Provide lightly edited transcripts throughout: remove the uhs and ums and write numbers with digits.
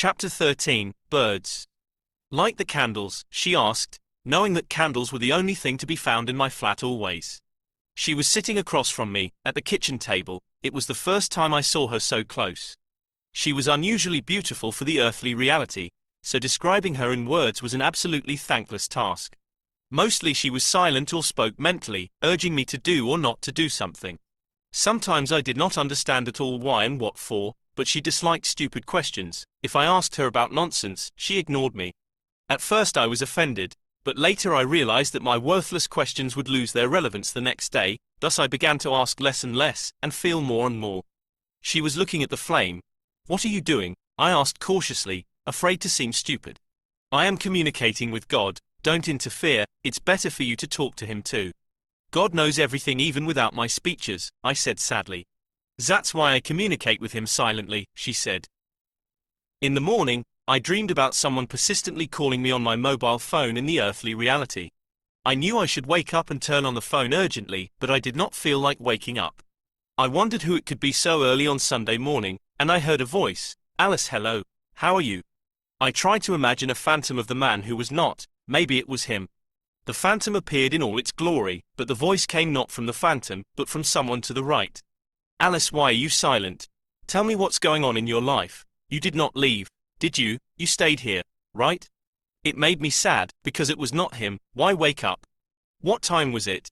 Chapter 13, Birds. Light the candles, she asked, knowing that candles were the only thing to be found in my flat always. She was sitting across from me, at the kitchen table. It was the first time I saw her so close. She was unusually beautiful for the earthly reality, so describing her in words was an absolutely thankless task. Mostly she was silent or spoke mentally, urging me to do or not to do something. Sometimes I did not understand at all why and what for, but she disliked stupid questions. If I asked her about nonsense, she ignored me. At first I was offended, but later I realized that my worthless questions would lose their relevance the next day, thus I began to ask less and less, and feel more and more. She was looking at the flame. "What are you doing?" I asked cautiously, afraid to seem stupid. "I am communicating with God. Don't interfere, it's better for you to talk to him too. God knows everything even without my speeches," I said sadly. "That's why I communicate with him silently," she said. In the morning, I dreamed about someone persistently calling me on my mobile phone in the earthly reality. I knew I should wake up and turn on the phone urgently, but I did not feel like waking up. I wondered who it could be so early on Sunday morning, and I heard a voice. "Alice, hello. How are you?" I tried to imagine a phantom of the man who was not. Maybe it was him. The phantom appeared in all its glory, but the voice came not from the phantom, but from someone to the right. "Alice, why are you silent? Tell me what's going on in your life. You did not leave, did you? You stayed here, right?" It made me sad, because it was not him. Why wake up? What time was it?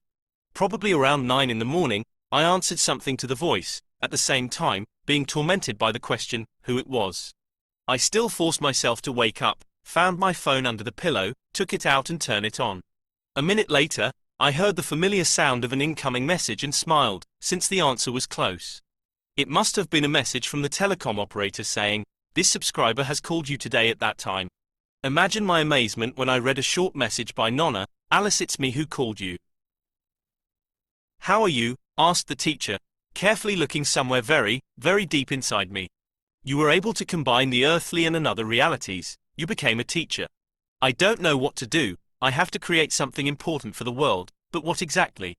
Probably around 9 in the morning. I answered something to the voice, at the same time, being tormented by the question, who it was. I still forced myself to wake up, found my phone under the pillow, took it out and turned it on. A minute later, I heard the familiar sound of an incoming message and smiled, since the answer was close. It must have been a message from the telecom operator saying, "This subscriber has called you today at that time." Imagine my amazement when I read a short message by Nonna. "Alice, it's me who called you." "How are you?" asked the teacher, carefully looking somewhere very, very deep inside me. "You were able to combine the earthly and another realities. You became a teacher." "I don't know what to do. I have to create something important for the world, but what exactly?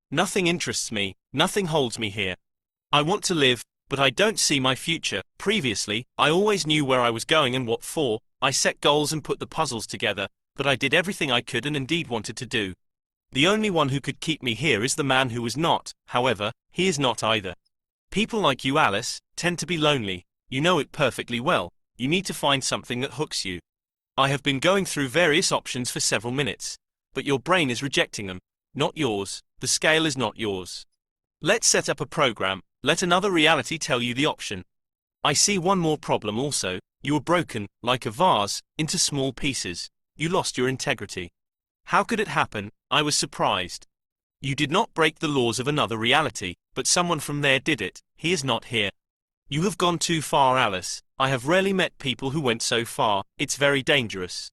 Nothing interests me, nothing holds me here. I want to live, but I don't see my future." Previously, I always knew where I was going and what for. I set goals and put the puzzles together, but I did everything I could and indeed wanted to do. The only one who could keep me here is the man who was not. However, he is not either. People like you, Alice, tend to be lonely. You know it perfectly well. You need to find something that hooks you. I have been going through various options for several minutes, but your brain is rejecting them. Not yours. The scale is not yours. Let's set up a program. Let another reality tell you the option. I see one more problem also. You were broken, like a vase, into small pieces. You lost your integrity. How could it happen? I was surprised. You did not break the laws of another reality, but someone from there did it. He is not here. You have gone too far, Alice. I have rarely met people who went so far. It's very dangerous.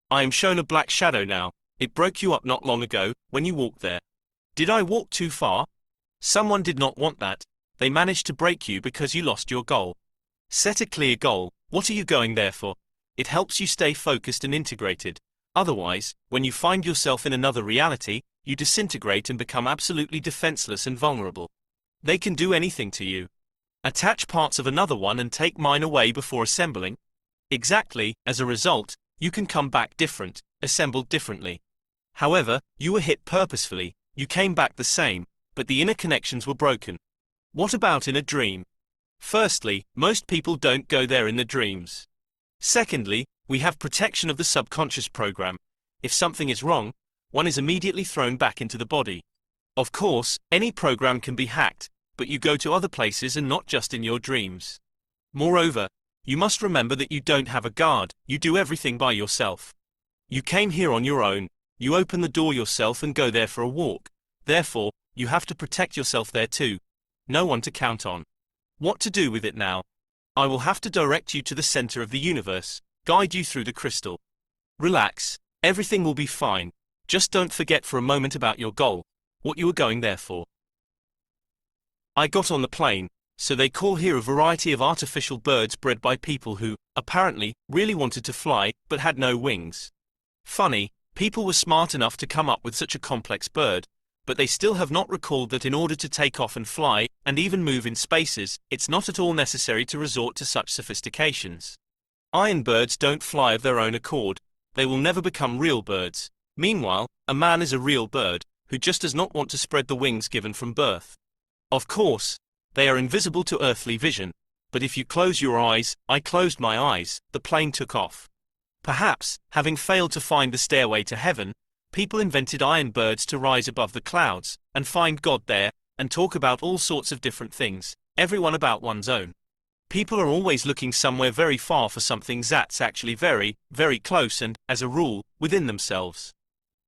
I am shown a black shadow now. It broke you up not long ago, when you walked there. Did I walk too far? Someone did not want that. They managed to break you because you lost your goal. Set a clear goal. What are you going there for? It helps you stay focused and integrated. Otherwise, when you find yourself in another reality, you disintegrate and become absolutely defenseless and vulnerable. They can do anything to you. Attach parts of another one and take mine away before assembling? Exactly. As a result, you can come back different, assembled differently. However, you were hit purposefully. You came back the same, but the inner connections were broken. What about in a dream? Firstly, most people don't go there in the dreams. Secondly, we have protection of the subconscious program. If something is wrong, one is immediately thrown back into the body. Of course, any program can be hacked, but you go to other places and not just in your dreams. Moreover, you must remember that you don't have a guard. You do everything by yourself. You came here on your own. You open the door yourself and go there for a walk. Therefore, you have to protect yourself there too. No one to count on. What to do with it now? I will have to direct you to the center of the universe, guide you through the crystal. Relax. Everything will be fine. Just don't forget for a moment about your goal, what you were going there for. I got on the plane. So they call here a variety of artificial birds bred by people who, apparently, really wanted to fly, but had no wings. Funny, people were smart enough to come up with such a complex bird, but they still have not recalled that in order to take off and fly, and even move in spaces, it's not at all necessary to resort to such sophistications. Iron birds don't fly of their own accord, they will never become real birds. Meanwhile, a man is a real bird, who just does not want to spread the wings given from birth. Of course, they are invisible to earthly vision, but if you close your eyes, I closed my eyes, the plane took off. Perhaps, having failed to find the stairway to heaven, people invented iron birds to rise above the clouds, and find God there, and talk about all sorts of different things, everyone about one's own. People are always looking somewhere very far for something that's actually very, very close and, as a rule, within themselves.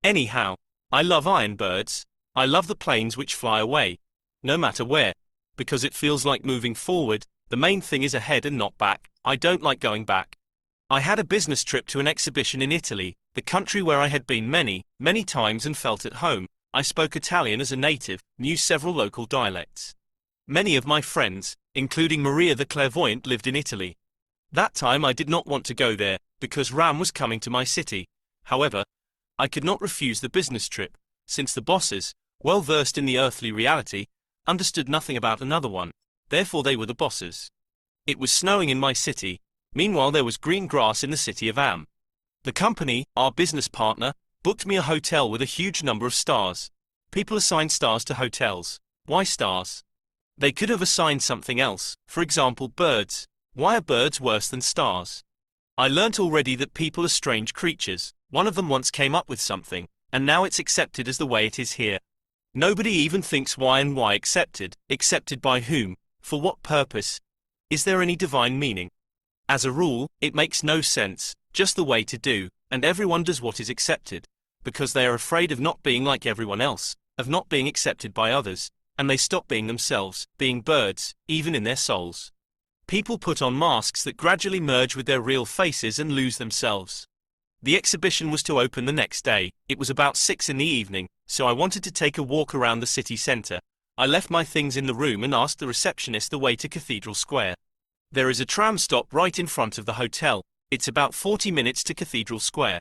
Anyhow, I love iron birds. I love the planes which fly away, no matter where, because it feels like moving forward. The main thing is ahead and not back. I don't like going back. I had a business trip to an exhibition in Italy, the country where I had been many, many times and felt at home. I spoke Italian as a native, knew several local dialects. Many of my friends, including Maria the clairvoyant, lived in Italy. That time I did not want to go there, because Ram was coming to my city. However, I could not refuse the business trip, since the bosses, well versed in the earthly reality, understood nothing about another one. Therefore they were the bosses. It was snowing in my city. Meanwhile there was green grass in the city of Am. The company, our business partner, booked me a hotel with a huge number of stars. People assign stars to hotels. Why stars? They could have assigned something else, for example birds. Why are birds worse than stars? I learnt already that people are strange creatures. One of them once came up with something, and now it's accepted as the way it is here. Nobody even thinks why and why accepted. Accepted by whom? For what purpose? Is there any divine meaning? As a rule, it makes no sense, just the way to do, and everyone does what is accepted, because they are afraid of not being like everyone else, of not being accepted by others, and they stop being themselves, being birds, even in their souls. People put on masks that gradually merge with their real faces and lose themselves. The exhibition was to open the next day. It was about 6 in the evening, so I wanted to take a walk around the city center. I left my things in the room and asked the receptionist the way to Cathedral Square. There is a tram stop right in front of the hotel. It's about 40 minutes to Cathedral Square.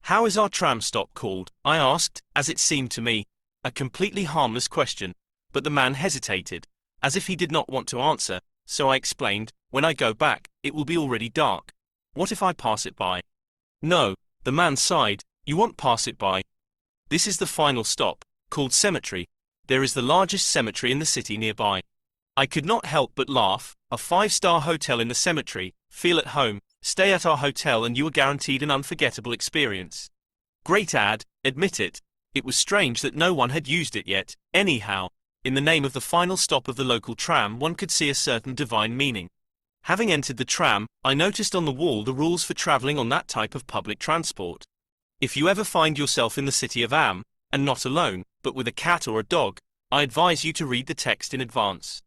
How is our tram stop called? I asked, as it seemed to me, a completely harmless question. But the man hesitated, as if he did not want to answer, so I explained, when I go back, it will be already dark. What if I pass it by? No, the man sighed, you won't pass it by. This is the final stop, called cemetery. There is the largest cemetery in the city nearby. I could not help but laugh. A 5-star hotel in the cemetery, feel at home, stay at our hotel and you are guaranteed an unforgettable experience. Great ad, admit it. It was strange that no one had used it yet. Anyhow, in the name of the final stop of the local tram one could see a certain divine meaning. Having entered the tram, I noticed on the wall the rules for traveling on that type of public transport. If you ever find yourself in the city of Am, and not alone, but with a cat or a dog, I advise you to read the text in advance.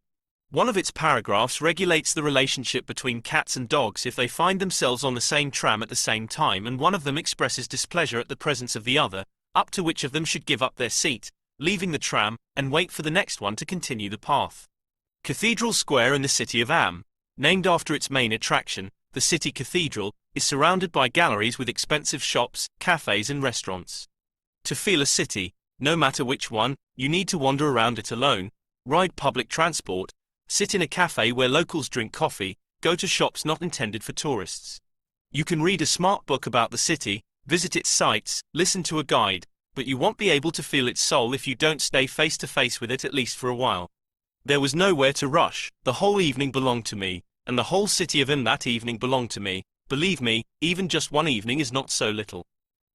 One of its paragraphs regulates the relationship between cats and dogs if they find themselves on the same tram at the same time and one of them expresses displeasure at the presence of the other, up to which of them should give up their seat, leaving the tram, and wait for the next one to continue the path. Cathedral Square in the city of Am, named after its main attraction, the city cathedral, is surrounded by galleries with expensive shops, cafes and restaurants. To feel a city, no matter which one, you need to wander around it alone, ride public transport, sit in a cafe where locals drink coffee, go to shops not intended for tourists. You can read a smart book about the city, visit its sites, listen to a guide, but you won't be able to feel its soul if you don't stay face to face with it at least for a while. There was nowhere to rush. The whole evening belonged to me, and the whole city of Im that evening belonged to me. Believe me, even just one evening is not so little.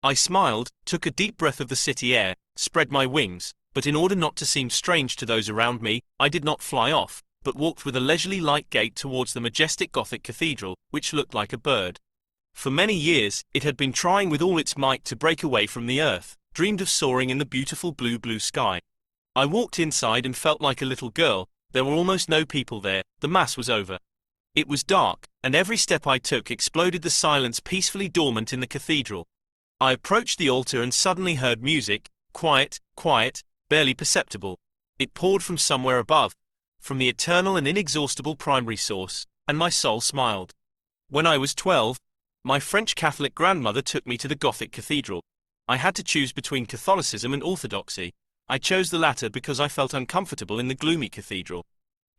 I smiled, took a deep breath of the city air, spread my wings, but in order not to seem strange to those around me, I did not fly off, but walked with a leisurely light gait towards the majestic Gothic cathedral, which looked like a bird. For many years, it had been trying with all its might to break away from the earth, dreamed of soaring in the beautiful blue sky. I walked inside and felt like a little girl. There were almost no people there, the mass was over. It was dark, and every step I took exploded the silence peacefully dormant in the cathedral. I approached the altar and suddenly heard music, quiet, barely perceptible. It poured from somewhere above, from the eternal and inexhaustible primary source, and my soul smiled. When I was 12, my French Catholic grandmother took me to the Gothic cathedral. I had to choose between Catholicism and Orthodoxy. I chose the latter because I felt uncomfortable in the gloomy cathedral.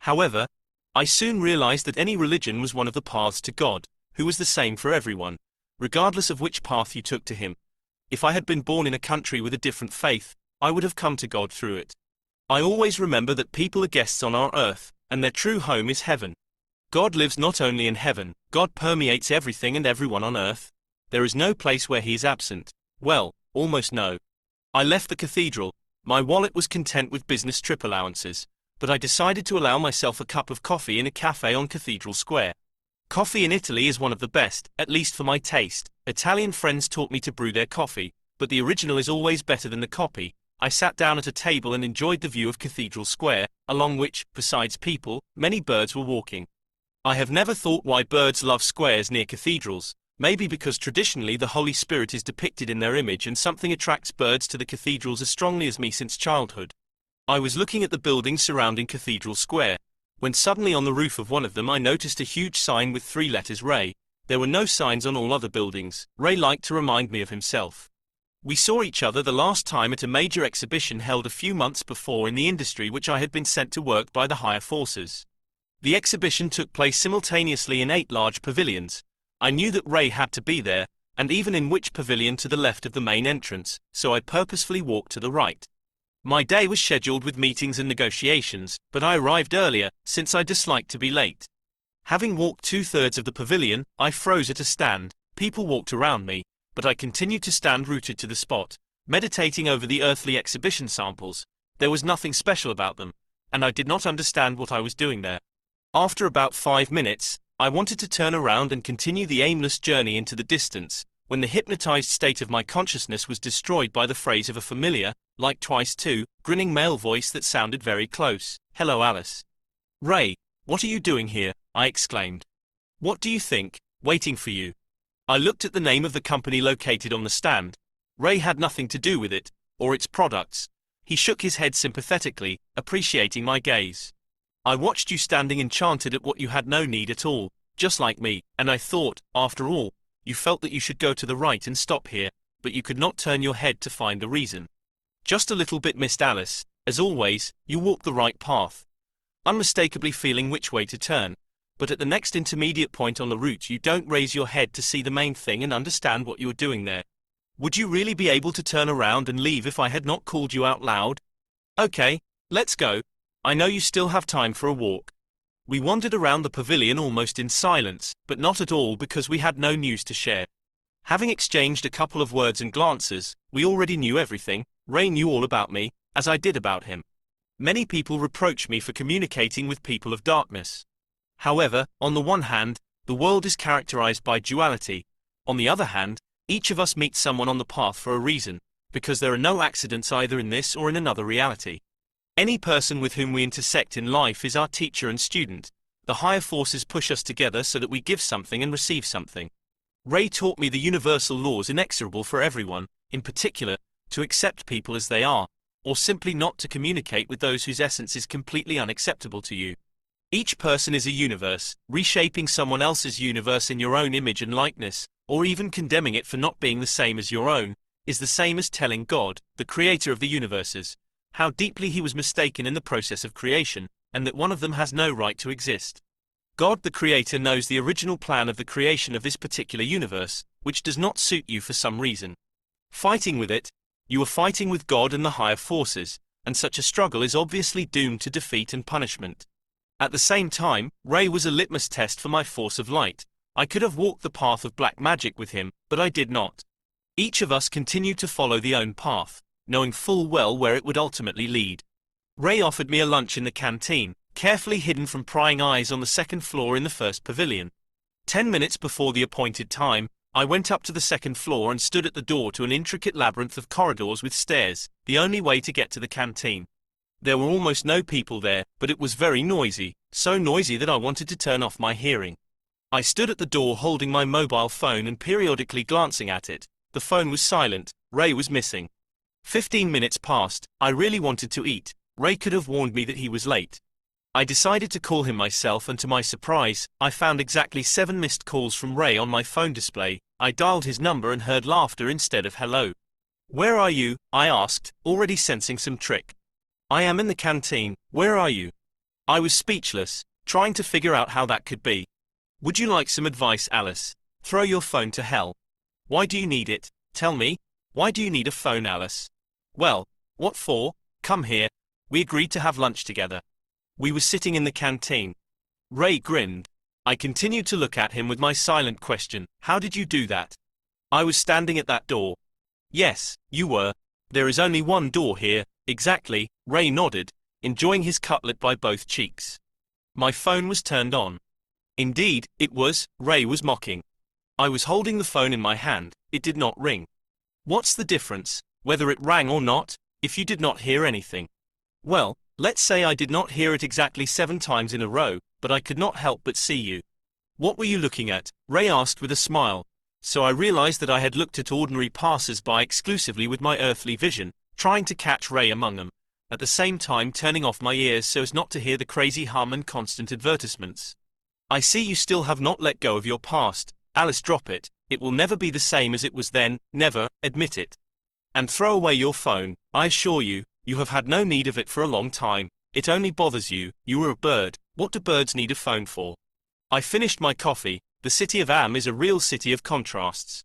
However, I soon realized that any religion was one of the paths to God, who was the same for everyone, regardless of which path you took to him. If I had been born in a country with a different faith, I would have come to God through it. I always remember that people are guests on our earth, and their true home is heaven. God lives not only in heaven, God permeates everything and everyone on earth. There is no place where he is absent. Well, almost no. I left the cathedral. My wallet was content with business trip allowances, but I decided to allow myself a cup of coffee in a cafe on Cathedral Square. Coffee in Italy is one of the best, at least for my taste. Italian friends taught me to brew their coffee, but the original is always better than the copy. I sat down at a table and enjoyed the view of Cathedral Square, along which, besides people, many birds were walking. I have never thought why birds love squares near cathedrals. Maybe because traditionally the Holy Spirit is depicted in their image and something attracts birds to the cathedrals as strongly as me since childhood. I was looking at the buildings surrounding Cathedral Square, when suddenly on the roof of one of them I noticed a huge sign with 3 letters Ray. There were no signs on all other buildings. Ray liked to remind me of himself. We saw each other the last time at a major exhibition held a few months before in the industry which I had been sent to work by the higher forces. The exhibition took place simultaneously in 8 large pavilions. I knew that Ray had to be there, and even in which pavilion to the left of the main entrance, so I purposefully walked to the right. My day was scheduled with meetings and negotiations, but I arrived earlier, since I disliked to be late. Having walked 2/3 of the pavilion, I froze at a stand. People walked around me, but I continued to stand rooted to the spot, meditating over the earthly exhibition samples. There was nothing special about them, and I did not understand what I was doing there. After about 5 minutes, I wanted to turn around and continue the aimless journey into the distance, when the hypnotized state of my consciousness was destroyed by the phrase of a familiar, like twice two, grinning male voice that sounded very close. "Hello, Alice." "Ray, what are you doing here?" I exclaimed. "What do you think? Waiting for you." I looked at the name of the company located on the stand. Ray had nothing to do with it, or its products. He shook his head sympathetically, appreciating my gaze. "I watched you standing enchanted at what you had no need at all, just like me, and I thought, after all, you felt that you should go to the right and stop here, but you could not turn your head to find the reason. Just a little bit missed, Alice. As always, you walked the right path, unmistakably feeling which way to turn, but at the next intermediate point on the route you don't raise your head to see the main thing and understand what you are doing there. Would you really be able to turn around and leave if I had not called you out loud? Okay, let's go. I know you still have time for a walk." We wandered around the pavilion almost in silence, but not at all because we had no news to share. Having exchanged a couple of words and glances, we already knew everything. Ray knew all about me, as I did about him. Many people reproach me for communicating with people of darkness. However, on the one hand, the world is characterized by duality. On the other hand, each of us meets someone on the path for a reason, because there are no accidents either in this or in another reality. Any person with whom we intersect in life is our teacher and student. The higher forces push us together so that we give something and receive something. Ray taught me the universal laws inexorable for everyone, in particular, to accept people as they are, or simply not to communicate with those whose essence is completely unacceptable to you. Each person is a universe. Reshaping someone else's universe in your own image and likeness, or even condemning it for not being the same as your own, is the same as telling God, the creator of the universes, how deeply he was mistaken in the process of creation, and that one of them has no right to exist. God the Creator knows the original plan of the creation of this particular universe, which does not suit you for some reason. Fighting with it, you are fighting with God and the higher forces, and such a struggle is obviously doomed to defeat and punishment. At the same time, Ray was a litmus test for my force of light. I could have walked the path of black magic with him, but I did not. Each of us continued to follow the own path, knowing full well where it would ultimately lead. Ray offered me a lunch in the canteen, carefully hidden from prying eyes on the second floor in the first pavilion. 10 minutes before the appointed time, I went up to the second floor and stood at the door to an intricate labyrinth of corridors with stairs, the only way to get to the canteen. There were almost no people there, but it was very noisy, so noisy that I wanted to turn off my hearing. I stood at the door holding my mobile phone and periodically glancing at it. The phone was silent. Ray was missing. 15 minutes passed. I really wanted to eat. Ray could have warned me that he was late. I decided to call him myself, and to my surprise, I found exactly 7 missed calls from Ray on my phone display. I dialed his number and heard laughter instead of hello. "Where are you?" I asked, already sensing some trick. "I am in the canteen. Where are you?" I was speechless, trying to figure out how that could be. Would you like some advice, Alice? Throw your phone to hell. Why do you need it? Tell me. Why do you need a phone, Alice? Well, what for? Come here. We agreed to have lunch together. We were sitting in the canteen. Ray grinned. I continued to look at him with my silent question. How did you do that? I was standing at that door. Yes, you were. There is only one door here. Exactly, Ray nodded, enjoying his cutlet by both cheeks. My phone was turned on. Indeed, it was. Ray was mocking. I was holding the phone in my hand. It did not ring. What's the difference, whether it rang or not, if you did not hear anything? Well, let's say I did not hear it exactly 7 times in a row, but I could not help but see you. What were you looking at? Ray asked with a smile. So I realized that I had looked at ordinary passers-by exclusively with my earthly vision, trying to catch Ray among them, at the same time turning off my ears so as not to hear the crazy hum and constant advertisements. I see you still have not let go of your past. Alice, drop it. It will never be the same as it was then, never, admit it. And throw away your phone. I assure you, you have had no need of it for a long time. It only bothers you. You are a bird. What do birds need a phone for? I finished my coffee. The city of Am is a real city of contrasts.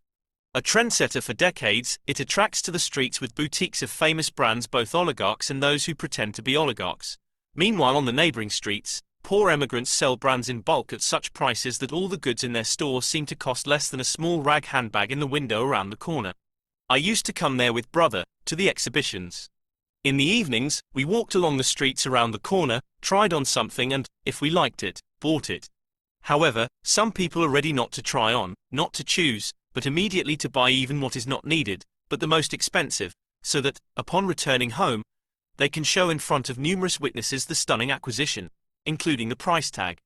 A trendsetter for decades, it attracts to the streets with boutiques of famous brands, both oligarchs and those who pretend to be oligarchs. Meanwhile, on the neighboring streets, poor emigrants sell brands in bulk at such prices that all the goods in their store seem to cost less than a small rag handbag in the window around the corner. I used to come there with brother, to the exhibitions. In the evenings, we walked along the streets around the corner, tried on something and, if we liked it, bought it. However, some people are ready not to try on, not to choose, but immediately to buy even what is not needed, but the most expensive, so that, upon returning home, they can show in front of numerous witnesses the stunning acquisition, including the price tag.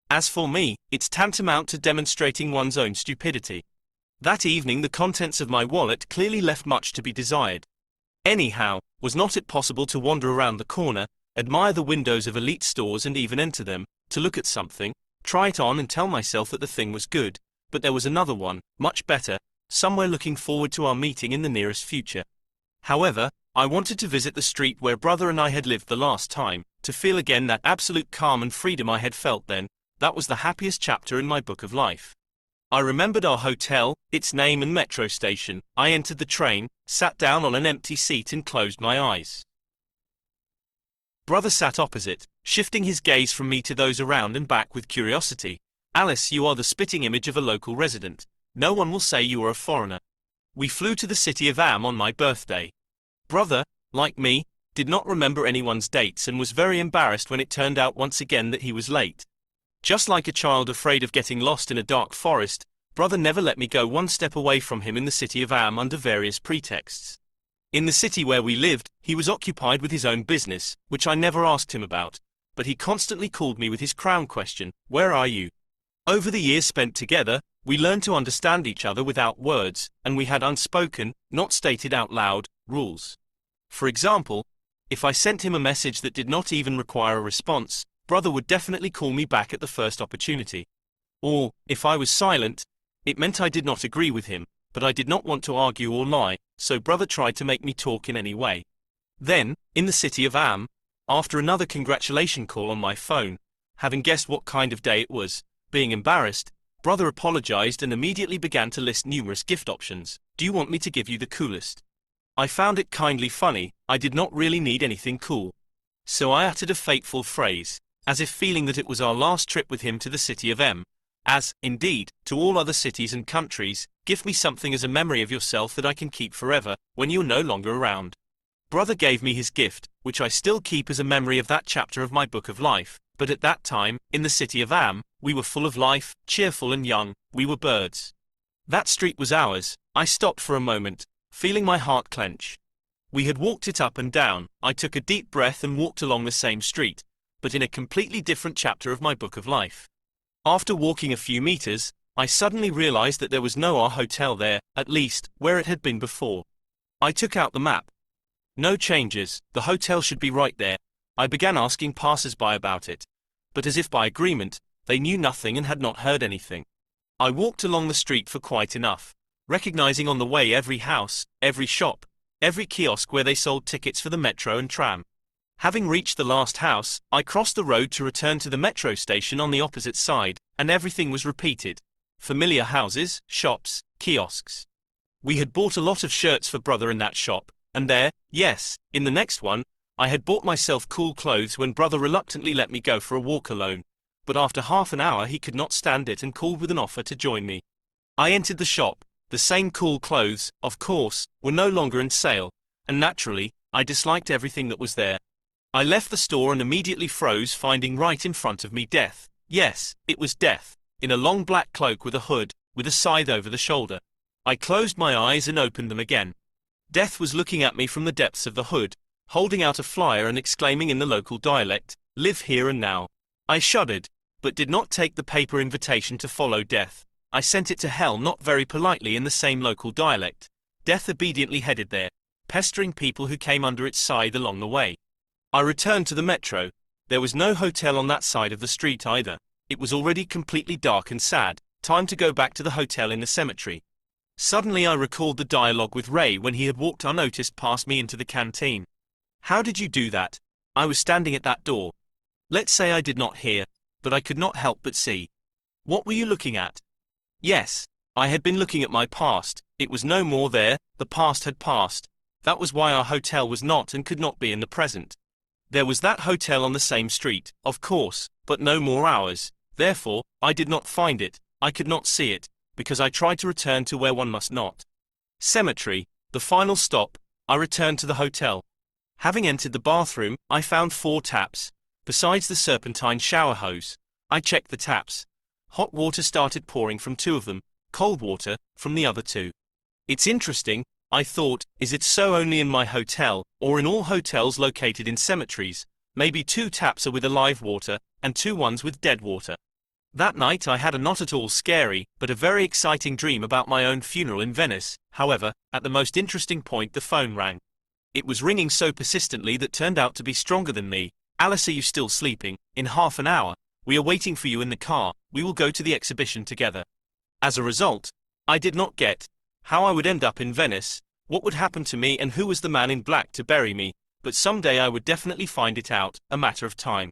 As for me, it's tantamount to demonstrating one's own stupidity. That evening the contents of my wallet clearly left much to be desired. Anyhow, was not it possible to wander around the corner, admire the windows of elite stores and even enter them, to look at something, try it on and tell myself that the thing was good, but there was another one, much better, somewhere looking forward to our meeting in the nearest future. However, I wanted to visit the street where brother and I had lived the last time, to feel again that absolute calm and freedom I had felt then. That was the happiest chapter in my book of life. I remembered our hotel, its name and metro station. I entered the train, sat down on an empty seat and closed my eyes. Brother sat opposite, shifting his gaze from me to those around and back with curiosity. Alice, you are the spitting image of a local resident. No one will say you are a foreigner. We flew to the city of Am on my birthday. Brother, like me, did not remember anyone's dates and was very embarrassed when it turned out once again that he was late. Just like a child afraid of getting lost in a dark forest, brother never let me go one step away from him in the city of Am under various pretexts. In the city where we lived, he was occupied with his own business, which I never asked him about, but he constantly called me with his crown question, "Where are you?" Over the years spent together, we learned to understand each other without words, and we had unspoken, not stated out loud, rules. For example, if I sent him a message that did not even require a response, brother would definitely call me back at the first opportunity. Or, if I was silent, it meant I did not agree with him, but I did not want to argue or lie, so brother tried to make me talk in any way. Then, in the city of Am, after another congratulation call on my phone, having guessed what kind of day it was, being embarrassed, brother apologized and immediately began to list numerous gift options. Do you want me to give you the coolest? I found it kindly funny. I did not really need anything cool. So I uttered a fateful phrase, as if feeling that it was our last trip with him to the city of M. As, indeed, to all other cities and countries, give me something as a memory of yourself that I can keep forever, when you're no longer around. Brother gave me his gift, which I still keep as a memory of that chapter of my book of life, but at that time, in the city of Am, we were full of life, cheerful and young. We were birds. That street was ours. I stopped for a moment, feeling my heart clench. We had walked it up and down. I took a deep breath and walked along the same street, but in a completely different chapter of my book of life. After walking a few meters, I suddenly realized that there was no our hotel there, at least, where it had been before. I took out the map. No changes, the hotel should be right there. I began asking passers-by about it, but as if by agreement, they knew nothing and had not heard anything. I walked along the street for quite enough, recognizing on the way every house, every shop, every kiosk where they sold tickets for the metro and tram. Having reached the last house, I crossed the road to return to the metro station on the opposite side, and everything was repeated. Familiar houses, shops, kiosks. We had bought a lot of shirts for brother in that shop, and there, yes, in the next one, I had bought myself cool clothes when brother reluctantly let me go for a walk alone. But after half an hour he could not stand it and called with an offer to join me. I entered the shop. The same cool clothes, of course, were no longer in sale, and naturally, I disliked everything that was there. I left the store and immediately froze, finding right in front of me Death. Yes, it was Death, in a long black cloak with a hood, with a scythe over the shoulder. I closed my eyes and opened them again. Death was looking at me from the depths of the hood, holding out a flyer and exclaiming in the local dialect, "Live here and now." I shuddered, but did not take the paper invitation to follow Death. I sent it to hell, not very politely, in the same local dialect. Death obediently headed there, pestering people who came under its scythe along the way. I returned to the metro. There was no hotel on that side of the street either. It was already completely dark and sad. Time to go back to the hotel in the cemetery. Suddenly I recalled the dialogue with Ray when he had walked unnoticed past me into the canteen. How did you do that? I was standing at that door. Let's say I did not hear, but I could not help but see. What were you looking at? Yes, I had been looking at my past. It was no more there, the past had passed. That was why our hotel was not and could not be in the present. There was that hotel on the same street, of course, but no more ours. Therefore, I did not find it, I could not see it, because I tried to return to where one must not. Cemetery, the final stop. I returned to the hotel. Having entered the bathroom, I found 4 taps. Besides the serpentine shower hose, I checked the taps. Hot water started pouring from 2 of them, cold water from the other 2. It's interesting, I thought, is it so only in my hotel, or in all hotels located in cemeteries? Maybe 2 taps are with alive water, and 2 ones with dead water. That night I had a not at all scary, but a very exciting dream about my own funeral in Venice. However, at the most interesting point the phone rang. It was ringing so persistently that turned out to be stronger than me. "Alice, are you still sleeping? In half an hour. We are waiting for you in the car. We will go to the exhibition together." As a result, I did not get how I would end up in Venice, what would happen to me, and who was the man in black to bury me, but someday I would definitely find it out, a matter of time.